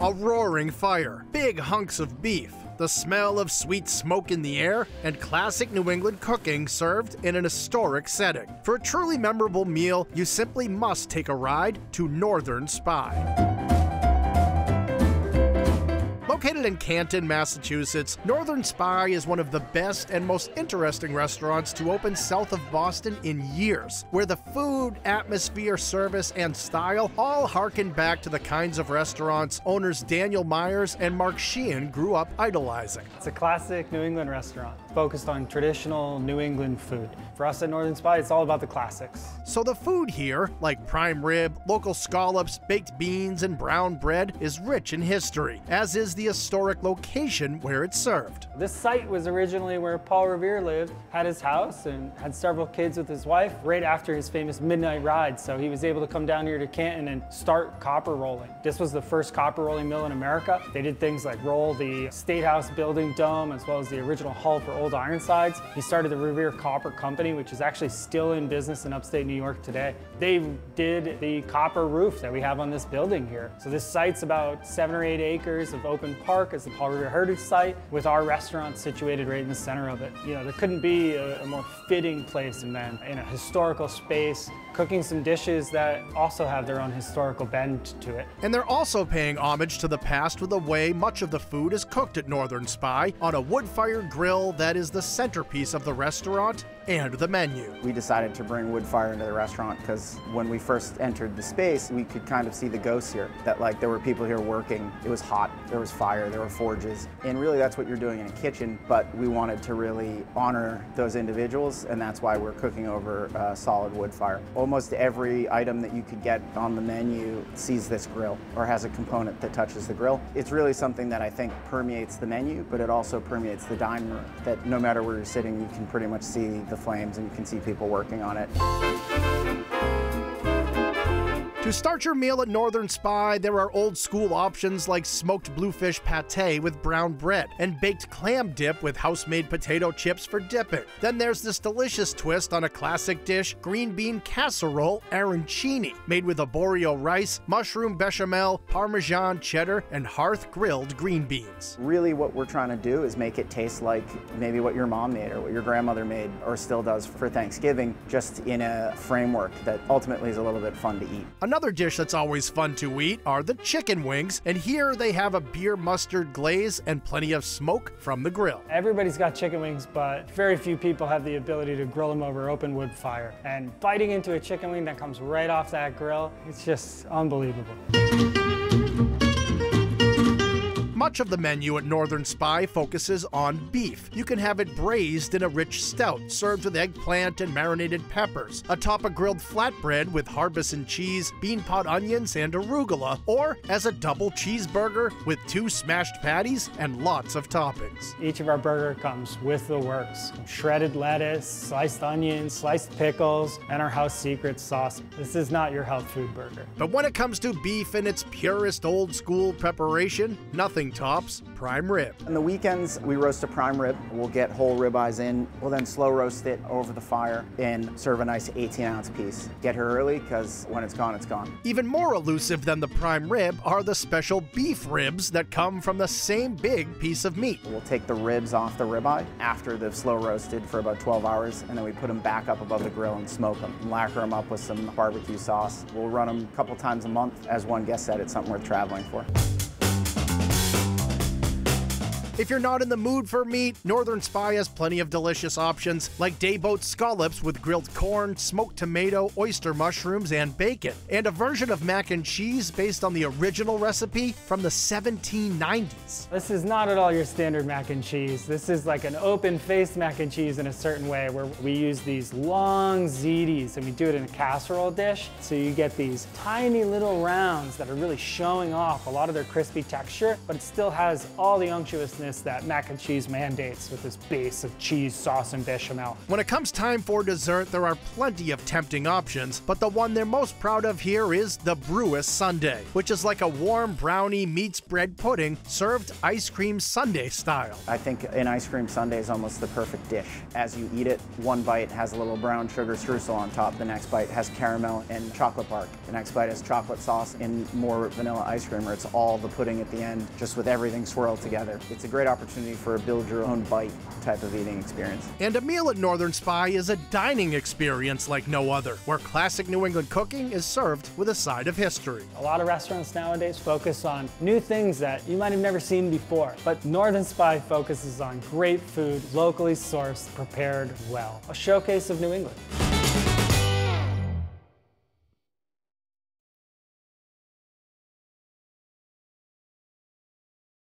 A roaring fire, big hunks of beef, the smell of sweet smoke in the air, and classic New England cooking served in an historic setting. For a truly memorable meal, you simply must take a ride to Northern Spy. Located in Canton, Massachusetts, Northern Spy is one of the best and most interesting restaurants to open south of Boston in years, where the food, atmosphere, service, and style all harken back to the kinds of restaurants owners Daniel Myers and Mark Sheehan grew up idolizing. It's a classic New England restaurant, focused on traditional New England food. For us at Northern Spy, it's all about the classics. So the food here, like prime rib, local scallops, baked beans, and brown bread, is rich in history, as is the historic location where it's served. This site was originally where Paul Revere lived, had his house, and had several kids with his wife right after his famous midnight ride, so he was able to come down here to Canton and start copper rolling. This was the first copper rolling mill in America. They did things like roll the State House building dome as well as the original hull for Old Ironsides. He started the Revere Copper Company, which is actually still in business in upstate New York today. They did the copper roof that we have on this building here. So this site's about 7 or 8 acres of open park as the Paul Revere Heritage Site, with our restaurant situated right in the center of it. You know, there couldn't be a more fitting place than in a historical space, cooking some dishes that also have their own historical bend to it. And they're also paying homage to the past with the way much of the food is cooked at Northern Spy on a wood-fired grill that is the centerpiece of the restaurant and the menu. We decided to bring wood fire into the restaurant because when we first entered the space, we could kind of see the ghosts here, that like there were people here working, it was hot, there was fire, there were forges, and really that's what you're doing in a kitchen, but we wanted to really honor those individuals, and that's why we're cooking over solid wood fire. Almost every item that you could get on the menu sees this grill or has a component that touches the grill. It's really something that I think permeates the menu, but it also permeates the dining room, that no matter where you're sitting, you can pretty much see the flames and you can see people working on it. To start your meal at Northern Spy, there are old school options like smoked bluefish pate with brown bread and baked clam dip with house-made potato chips for dipping. Then there's this delicious twist on a classic dish, green bean casserole arancini, made with arborio rice, mushroom bechamel, parmesan cheddar, and hearth-grilled green beans. Really what we're trying to do is make it taste like maybe what your mom made or what your grandmother made or still does for Thanksgiving, just in a framework that ultimately is a little bit fun to eat. Another dish that's always fun to eat are the chicken wings, and here they have a beer mustard glaze and plenty of smoke from the grill. Everybody's got chicken wings, but very few people have the ability to grill them over open wood fire. And biting into a chicken wing that comes right off that grill, it's just unbelievable. Much of the menu at Northern Spy focuses on beef. You can have it braised in a rich stout, served with eggplant and marinated peppers, atop a grilled flatbread with harbison cheese, bean pot onions, and arugula, or as a double cheeseburger with 2 smashed patties and lots of toppings. Each of our burger comes with the works. Shredded lettuce, sliced onions, sliced pickles, and our house secret sauce. This is not your health food burger. But when it comes to beef in its purest old school preparation, nothing tops prime rib. On the weekends, we roast a prime rib. We'll get whole ribeyes in. We'll then slow roast it over the fire and serve a nice 18-ounce piece. Get here early, because when it's gone, it's gone. Even more elusive than the prime rib are the special beef ribs that come from the same big piece of meat. We'll take the ribs off the ribeye after they've slow roasted for about 12 hours, and then we put them back up above the grill and smoke them. And lacquer them up with some barbecue sauce. We'll run them a couple times a month. As one guest said, it's something worth traveling for. If you're not in the mood for meat, Northern Spy has plenty of delicious options like day-boat scallops with grilled corn, smoked tomato, oyster mushrooms, and bacon, and a version of mac and cheese based on the original recipe from the 1790s. This is not at all your standard mac and cheese. This is like an open-faced mac and cheese in a certain way, where we use these long ziti's and we do it in a casserole dish. So you get these tiny little rounds that are really showing off a lot of their crispy texture, but it still has all the unctuousness deliciousness that mac and cheese mandates with this base of cheese, sauce, and bechamel. When it comes time for dessert, there are plenty of tempting options, but the one they're most proud of here is the Brewis Sundae, which is like a warm brownie meets bread pudding served ice cream sundae style. I think an ice cream sundae is almost the perfect dish. As you eat it, one bite has a little brown sugar streusel on top, the next bite has caramel and chocolate bark, the next bite has chocolate sauce and more vanilla ice cream, or it's all the pudding at the end, just with everything swirled together. It's a great opportunity for a build your own bite type of eating experience. And a meal at Northern Spy is a dining experience like no other, where classic New England cooking is served with a side of history. A lot of restaurants nowadays focus on new things that you might have never seen before, but Northern Spy focuses on great food, locally sourced, prepared well. A showcase of New England.